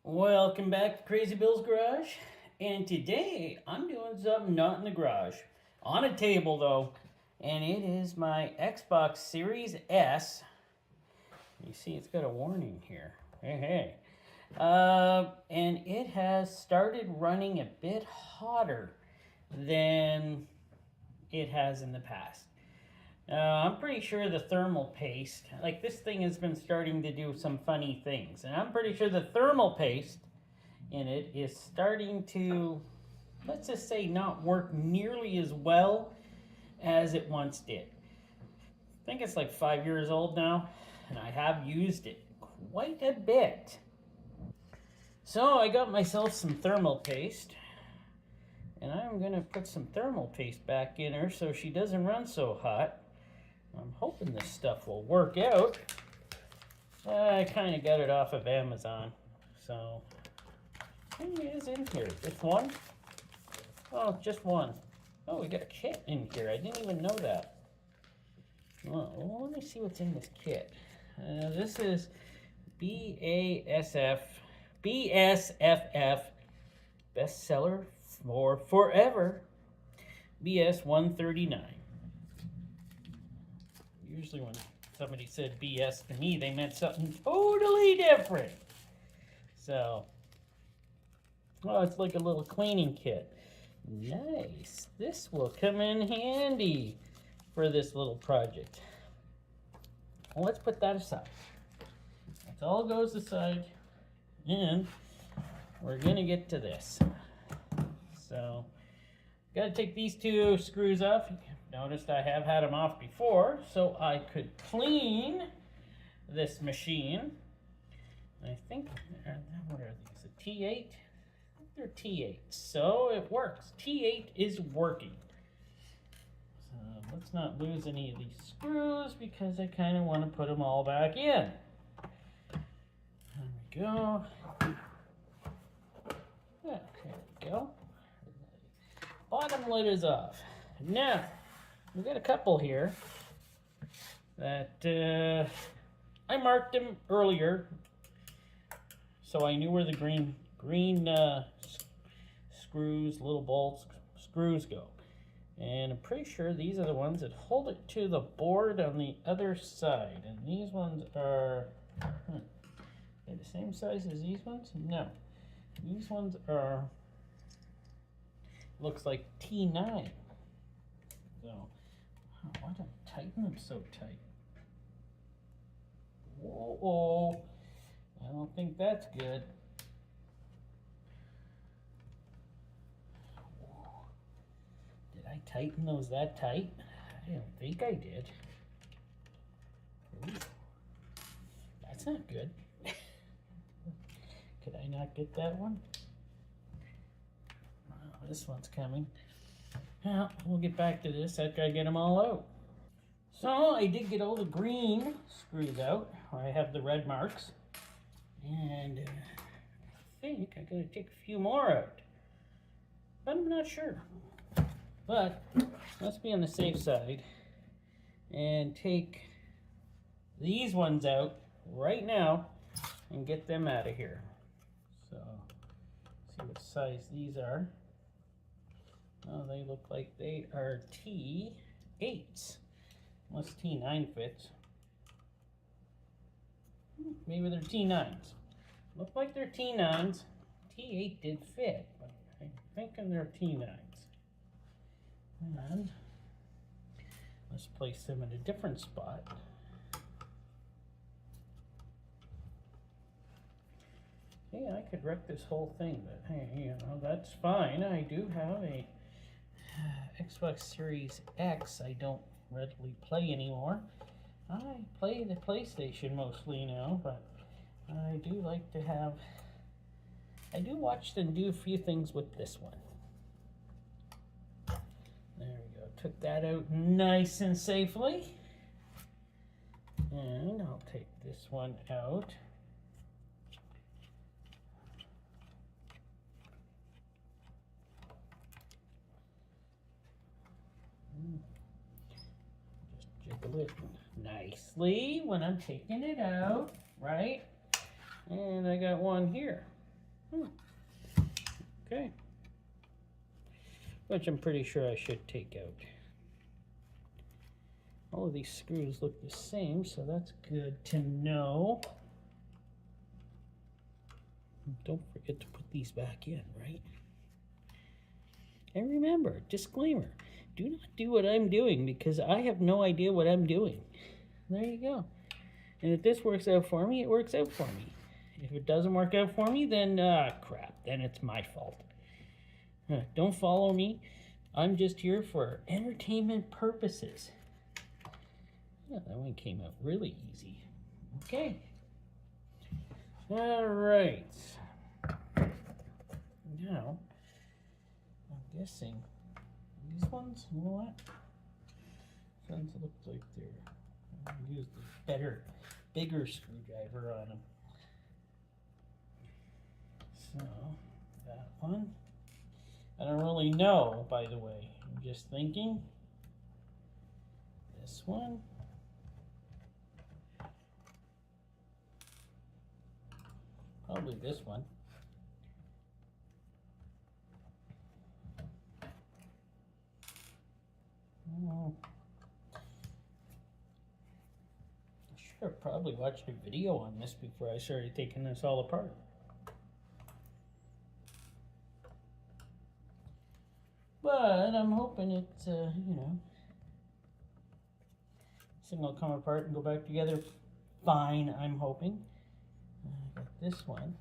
Welcome back to Crazy Bill's Garage, and today I'm doing something not in the garage, on a table though, and it is my Xbox Series S. You see it's got a warning here, hey. And it has started running a bit hotter than it has in the past. I'm pretty sure the thermal paste, like this thing has been starting to do some funny things. And I'm pretty sure the thermal paste in it is starting to, let's just say, not work nearly as well as it once did. I think it's like 5 years old now, and I have used it quite a bit. So I got myself some thermal paste, and I'm gonna put some thermal paste back in her so she doesn't run so hot. I'm hoping this stuff will work out. I kind of got it off of Amazon. So, how many is in here? Just one? Oh, just one. Oh, we got a kit in here. I didn't even know that. Well, let me see what's in this kit. This is BSFF bestseller for forever BS-139. Usually when somebody said BS to me, they meant something totally different. So, oh, it's like a little cleaning kit. Nice. This will come in handy for this little project. Well, let's put that aside. That all goes aside, and we're gonna get to this. So, gotta take these two screws off. Noticed I have had them off before, so I could clean this machine. I think, what are these, a T8? I think they're T8, so it works. T8 is working. So let's not lose any of these screws because I kind of want to put them all back in. There we go. Yeah, there we go. Bottom lid is off. Now, we got a couple here that I marked them earlier, so I knew where the green screws, little bolts, screws go. And I'm pretty sure these are the ones that hold it to the board on the other side. And these ones are, they're the same size as these ones? No. These ones are, looks like T9. So, why did I tighten them so tight? Whoa, I don't think that's good. Did I tighten those that tight? I don't think I did. Ooh, that's not good. Could I not get that one? Oh, this one's coming. Well, we'll get back to this after I get them all out. So I did get all the green screws out, where I have the red marks. And I think I gotta take a few more out. But I'm not sure. But let's be on the safe side and take these ones out right now and get them out of here. So, see what size these are. Oh, they look like they are T8s, unless T9 fits. Maybe they're T9s. Look like they're T9s. T8 did fit, but I'm thinking they're T9s. And let's place them in a different spot. Yeah, I could wreck this whole thing, but hey, you know, that's fine. I do have a Xbox Series X. I don't readily play anymore. I play the PlayStation mostly now, but I do like to have, I do watch and do a few things with this one. There we go. Took that out nice and safely. And I'll take this one out. Just jiggle it nicely when I'm taking it out, right? And I got one here. Okay. Which I'm pretty sure I should take out. All of these screws look the same, so that's good to know. Don't forget to put these back in, right? And remember, disclaimer, do not do what I'm doing because I have no idea what I'm doing. There you go. And if this works out for me, it works out for me. If it doesn't work out for me, then crap, then it's my fault. Don't follow me. I'm just here for entertainment purposes. Yeah, that one came out really easy. Okay. All right. Now, I'm guessing these ones, you know what? Ones look like they're, I'm gonna use the better, bigger screwdriver on them. So, that one. I don't really know, by the way. I'm just thinking. This one. Probably this one. Oh. I should have probably watched a video on this before I started taking this all apart. But I'm hoping it's, you know, this thing will come apart and go back together fine, I'm hoping. I got this one.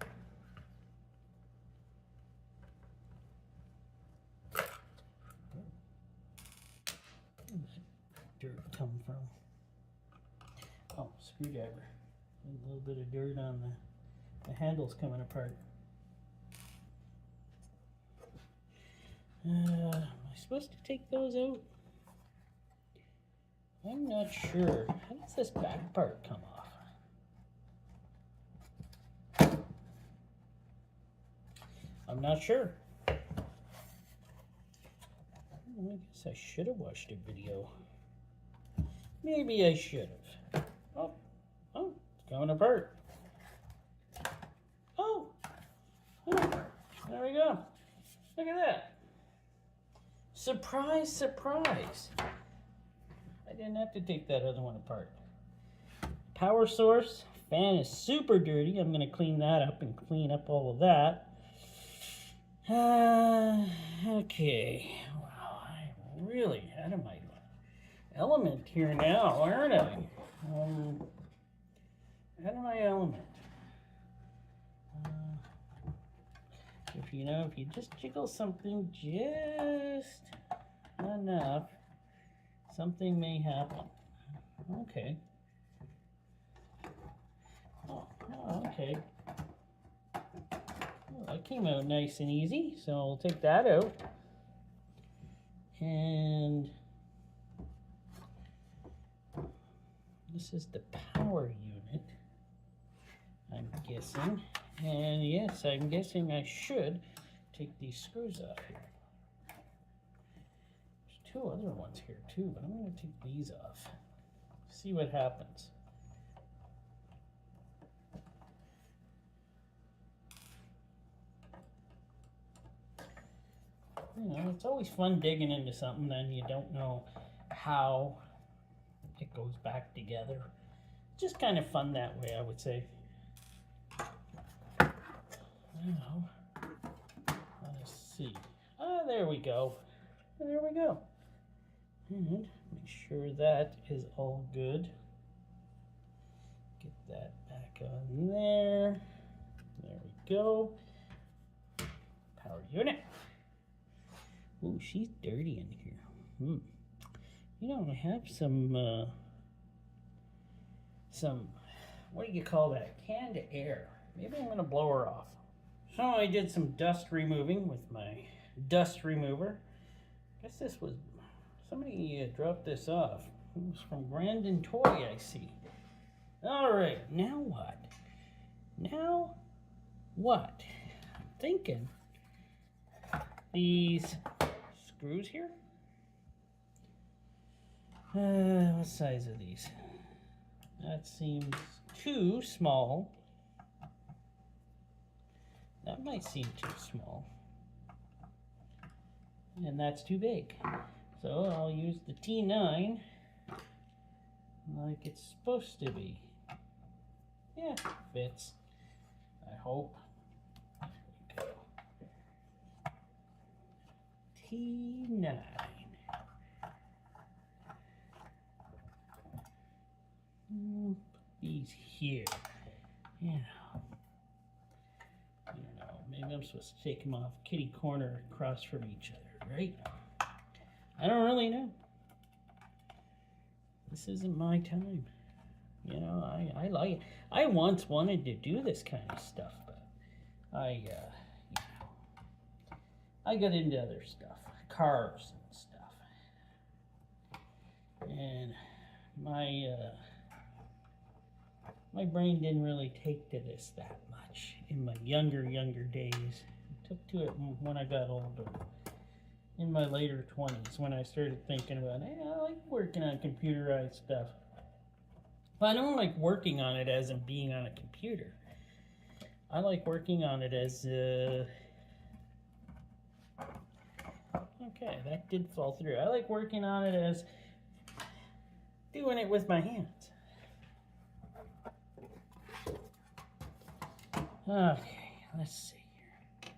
Where's that dirt come from? Oh, screwdriver. A little bit of dirt on the handles coming apart. Am I supposed to take those out? I'm not sure. How does this back part come off? I'm not sure. I guess I should have watched a video. Maybe I should have. Oh, it's coming apart. Oh, there we go. Look at that. Surprise, surprise. I didn't have to take that other one apart. Power source. Fan is super dirty. I'm going to clean that up and clean up all of that. Okay. Wow, I'm really out of my element here now, aren't I? Out of my element. If you just jiggle something just enough, something may happen. Okay. Oh, okay. Well, that came out nice and easy, so I'll take that out. And this is the power unit, I'm guessing. And yes, I'm guessing I should take these screws off here. There's two other ones here too, but I'm going to take these off. See what happens. You know, it's always fun digging into something and you don't know how it goes back together. Just kind of fun that way, I would say. Now, let's see. There we go. There we go. And make sure that is all good. Get that back on there. There we go. Power unit. Ooh, she's dirty in here. You know, I have some, what do you call that? Canned air. Maybe I'm going to blow her off. So I did some dust removing with my dust remover. I guess this was, somebody dropped this off. It was from Grandin Toy, I see. All right, now what? Now what? I'm thinking these screws here. What size are these? That seems too small. That might seem too small. And that's too big. So I'll use the T9 like it's supposed to be. Yeah, fits. I hope. There we go. T9. Put these here. Yeah. I don't know. Maybe I'm supposed to take them off kitty corner across from each other, right? I don't really know. This isn't my time. You know, I like it. I once wanted to do this kind of stuff, but I got into other stuff, cars and stuff, and my brain didn't really take to this that much in my younger days. I took to it when I got older, in my later 20s, when I started thinking about, hey, I like working on computerized stuff. But I don't like working on it as in being on a computer. I like working on it as okay, that did fall through. I like working on it as doing it with my hands. Okay, let's see here.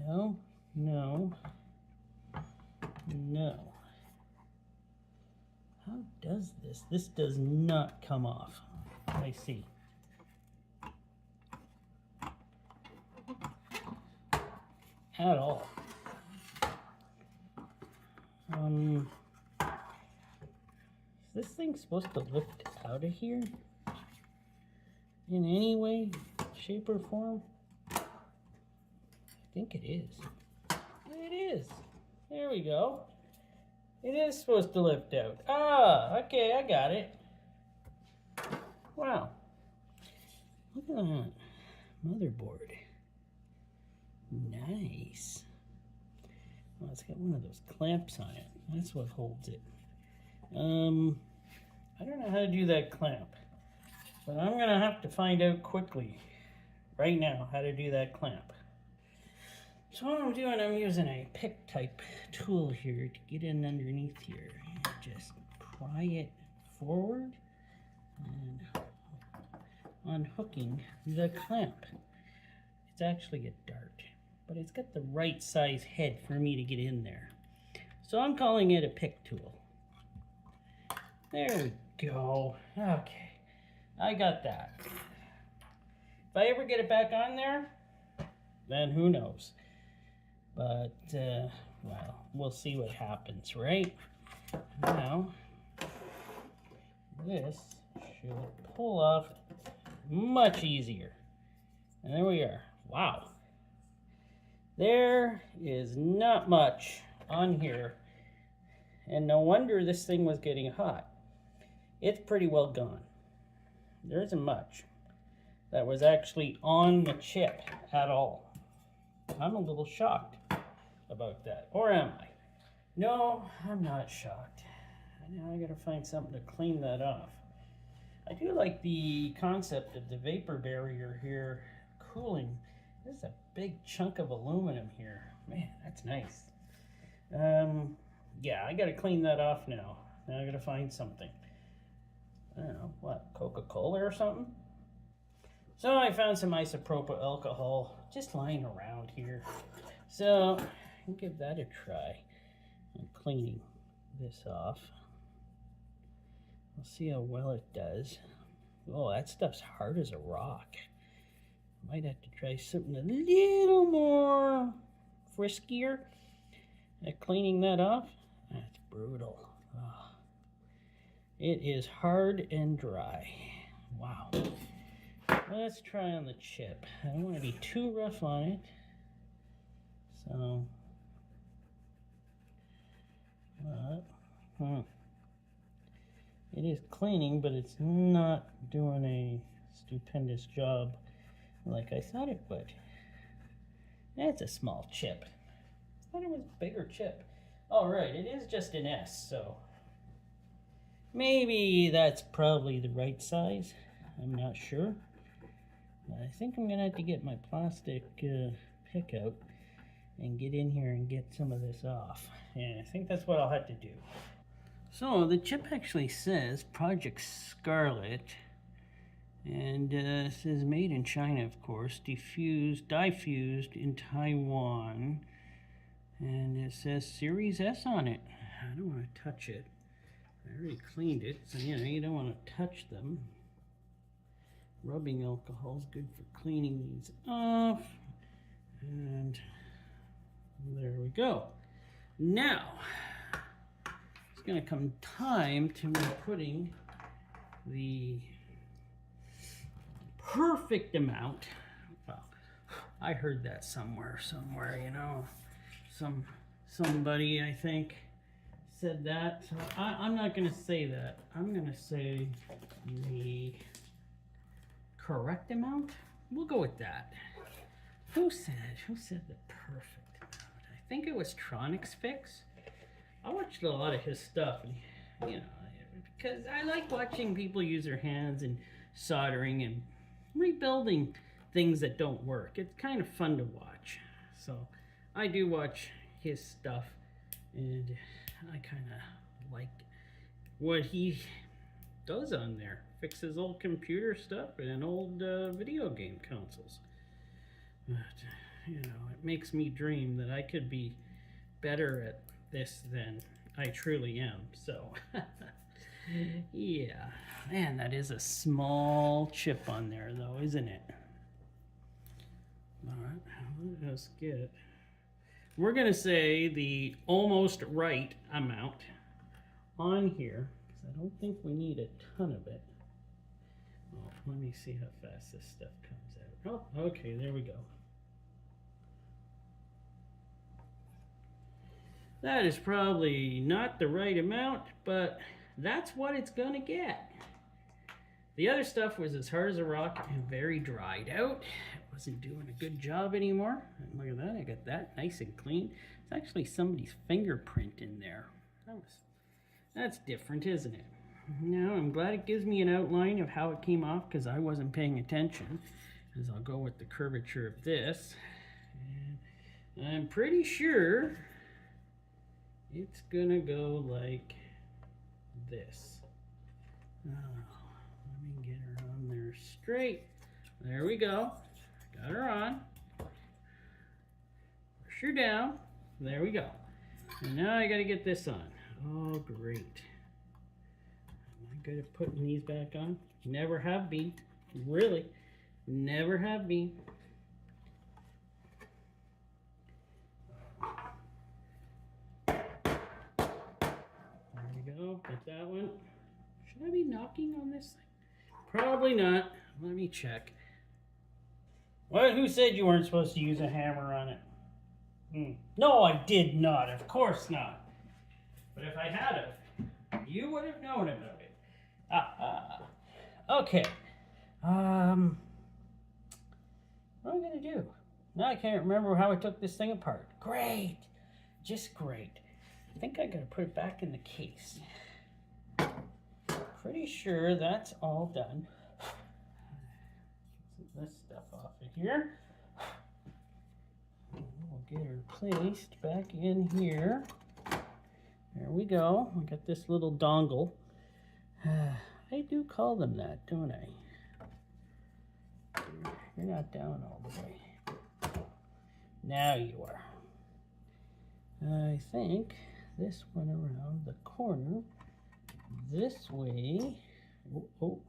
No, no, no. How does this? This does not come off. I see. At all. Is this thing supposed to lift out of here? In any way, shape, or form? I think it is. It is. There we go. It is supposed to lift out. Ah, okay, I got it. Wow. Look at that. Motherboard. Nice. Well, it's got one of those clamps on it. That's what holds it. I don't know how to do that clamp, but I'm gonna have to find out quickly, right now, how to do that clamp. So what I'm doing, I'm using a pick type tool here to get in underneath here. Just pry it forward and unhooking the clamp. It's actually a dart, but it's got the right size head for me to get in there. So I'm calling it a pick tool. There we go. Okay, I got that. If I ever get it back on there, then who knows. But, well, we'll see what happens, right? Now, this should pull off much easier. And there we are. Wow. There is not much on here. And no wonder this thing was getting hot. It's pretty well gone. There isn't much that was actually on the chip at all. I'm a little shocked about that. Or am I? No, I'm not shocked. Now I gotta find something to clean that off. I do like the concept of the vapor barrier here cooling. This is a big chunk of aluminum here. Man, that's nice. Yeah, I gotta clean that off now. Now I gotta find something. I don't know, what, Coca-Cola or something? So I found some isopropyl alcohol just lying around here. So I'll give that a try. I'm cleaning this off. We'll see how well it does. Oh, that stuff's hard as a rock. Might have to try something a little more friskier at cleaning that off. That's brutal. Oh. It is hard and dry. Wow. Let's try on the chip. I don't want to be too rough on it. So, it is cleaning, but it's not doing a stupendous job like I thought it would. That's a small chip. I thought it was a bigger chip. All right, it is just an S, so maybe that's probably the right size. I'm not sure. I think I'm gonna have to get my plastic pick out and get in here and get some of this off. And I think that's what I'll have to do. So the chip actually says Project Scarlet, and it says made in China, of course, diffused in Taiwan, and it says Series S on it. I don't want to touch it. I already cleaned it, so you don't want to touch them. Rubbing alcohol is good for cleaning these off, and there we go. Now it's going to come time to me putting the perfect amount. Well, I heard that somewhere, you know, somebody I think said that, so I'm not going to say that. I'm going to say the correct amount. We'll go with that. Who said the perfect amount? I think it was Tronics Fix. I watched a lot of his stuff, and, you know, because I like watching people use their hands and soldering and rebuilding things that don't work. It's kind of fun to watch. So I do watch his stuff, and I kind of like what he does on there. Fixes old computer stuff and old video game consoles. But, you know, it makes me dream that I could be better at this than I truly am. So, yeah. Man, that is a small chip on there, though, isn't it? All right, let's get it. We're going to say the almost right amount on here, because I don't think we need a ton of it. Oh, let me see how fast this stuff comes out. Oh, okay, there we go. That is probably not the right amount, but that's what it's going to get. The other stuff was as hard as a rock and very dried out. It wasn't doing a good job anymore. And look at that, I got that nice and clean. It's actually somebody's fingerprint in there. That's different, isn't it? Now, I'm glad it gives me an outline of how it came off, because I wasn't paying attention. As I'll go with the curvature of this. And I'm pretty sure it's gonna go like this. Oh, let me get her on there straight. There we go. Got her on. Push her down. There we go. And now I gotta get this on. Oh, great. Am I good at putting these back on? Never have been. Really. Never have been. There we go. Got that one. Should I be knocking on this thing? Probably not. Let me check. What? Who said you weren't supposed to use a hammer on it? No, I did not. Of course not. But if I had have, you would have known about it. Okay. What am I going to do? Now I can't remember how I took this thing apart. Great. Just great. I think I got to put it back in the case. Pretty sure that's all done. Get this stuff off of here. We'll get her placed back in here. There we go. I got this little dongle. I do call them that, don't I? You're not down all the way. Now you are. I think this went around the corner this way. Oh.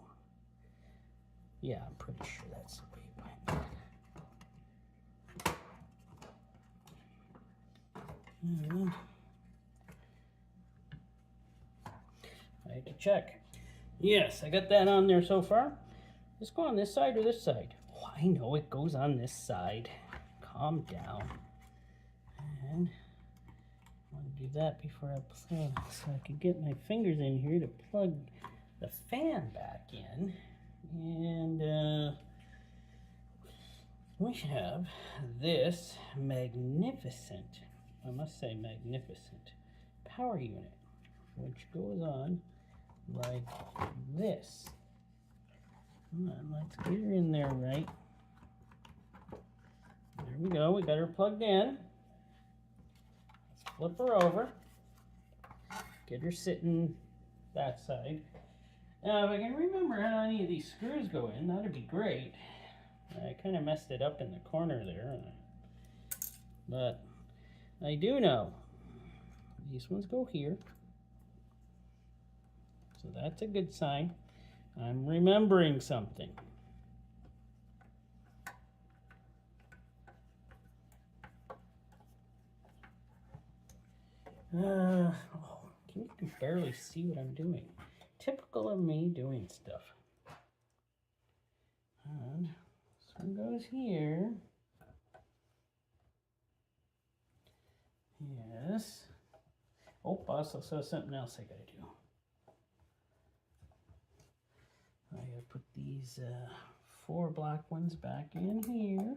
Yeah, I'm pretty sure that's the way it went. And I had to check. Yes, I got that on there so far. Let's go on this side or this side. Oh, I know it goes on this side. Calm down. And I want to do that before I plug, so I can get my fingers in here to plug the fan back in. And we have this magnificent, I must say magnificent, power unit, which goes on like this. Come on, let's get her in there right. we go. We got her plugged in. Let's flip her over. Get her sitting that side. Now, if I can remember how any of these screws go in, that'd be great. I kind of messed it up in the corner there, but I do know these ones go here, so that's a good sign. I'm remembering something. Oh, you can barely see what I'm doing. Typical of me doing stuff. And this one goes here. Yes. Oh, I also saw something else I gotta do. I gotta put these 4 black ones back in here.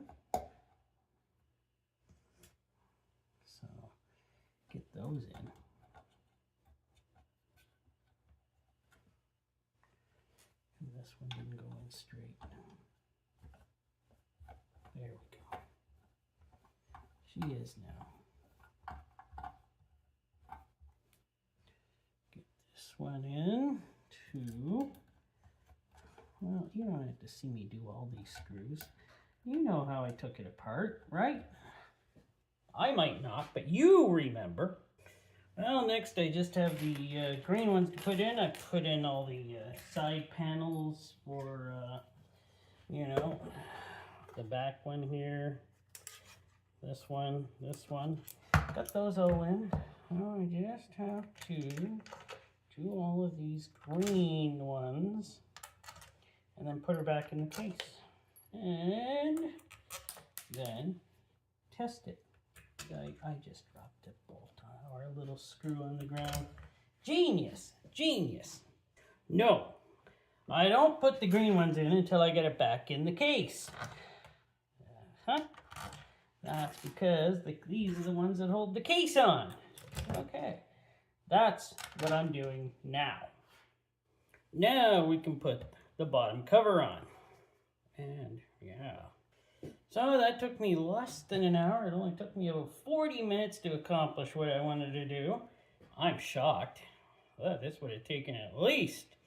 So, get those in. And this one didn't go in straight. There we go. She is now. Get this one in, 2. Well, you don't have to see me do all these screws. You know how I took it apart, right? I might not, but you remember. Well, next I just have the green ones to put in. I put in all the side panels for, you know, the back one here, this one. Got those all in. Now I just have to do all of these green ones and then put her back in the case. And then test it. I just dropped a bolt or a little screw on the ground. Genius, genius. No, I don't put the green ones in until I get it back in the case. That's because these are the ones that hold the case on. Okay, that's what I'm doing now. Now we can put the bottom cover on. And yeah. So that took me less than an hour. It only took me about 40 minutes to accomplish what I wanted to do. I'm shocked. Well, this would have taken at least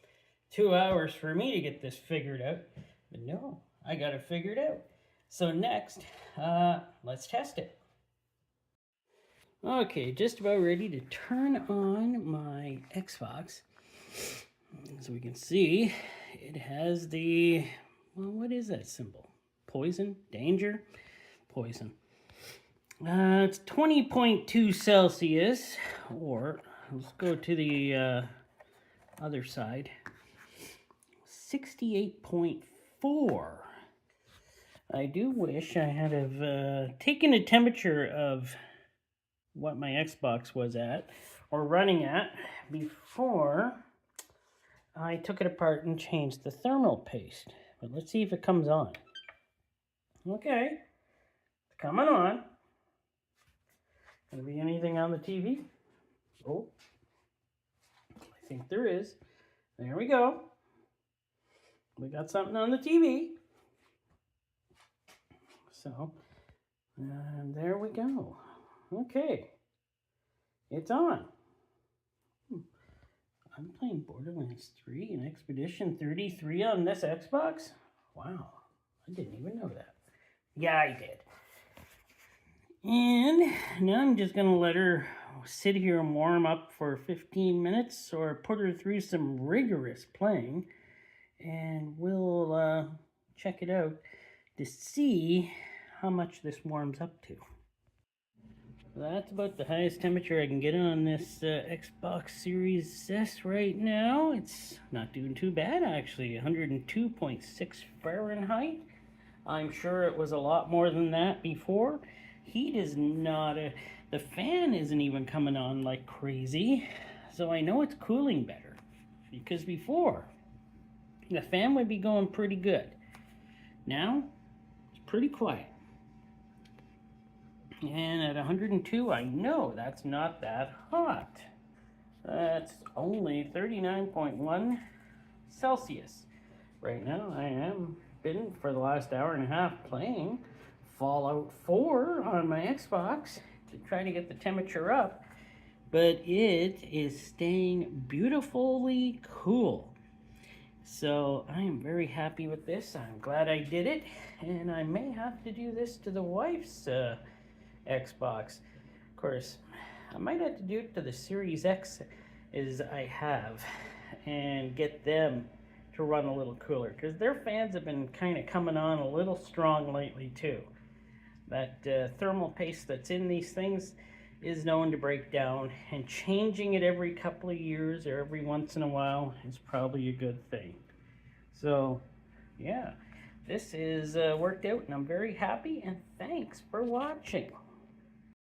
2 hours for me to get this figured out. But no, I got it figured out. So next, let's test it. Okay, just about ready to turn on my Xbox. As we can see, it has the, well, what is that symbol? Poison? Danger? Poison. It's 20.2 Celsius, or let's go to the other side. 68.4. I do wish I had have taken a temperature of what my Xbox was at, or running at, before I took it apart and changed the thermal paste. But let's see if it comes on. Okay, it's coming on. Gonna be anything on the TV? Oh, I think there is. There we go. We got something on the TV. So, and there we go. Okay, it's on. I'm playing Borderlands 3 and Expedition 33 on this Xbox? Wow, I didn't even know that. Yeah, I did. And now I'm just going to let her sit here and warm up for 15 minutes or put her through some rigorous playing. And we'll check it out to see how much this warms up to. That's about the highest temperature I can get on this Xbox Series S right now. It's not doing too bad, actually. 102.6 Fahrenheit. I'm sure it was a lot more than that before. Heat is not the fan isn't even coming on like crazy. So I know it's cooling better. Because before, the fan would be going pretty good. Now, it's pretty quiet. And at 102, I know that's not that hot. That's only 39.1 Celsius. Right now, I am been for the last hour and a half playing Fallout 4 on my Xbox to try to get the temperature up, but it is staying beautifully cool. So I am very happy with this. I'm glad I did it, and I may have to do this to the wife's Xbox. Of course, I might have to do it to the Series X as I have and get them to run a little cooler, because their fans have been kind of coming on a little strong lately too. That thermal paste that's in these things is known to break down, and changing it every couple of years or every once in a while is probably a good thing. So yeah, this is worked out and I'm very happy, and thanks for watching.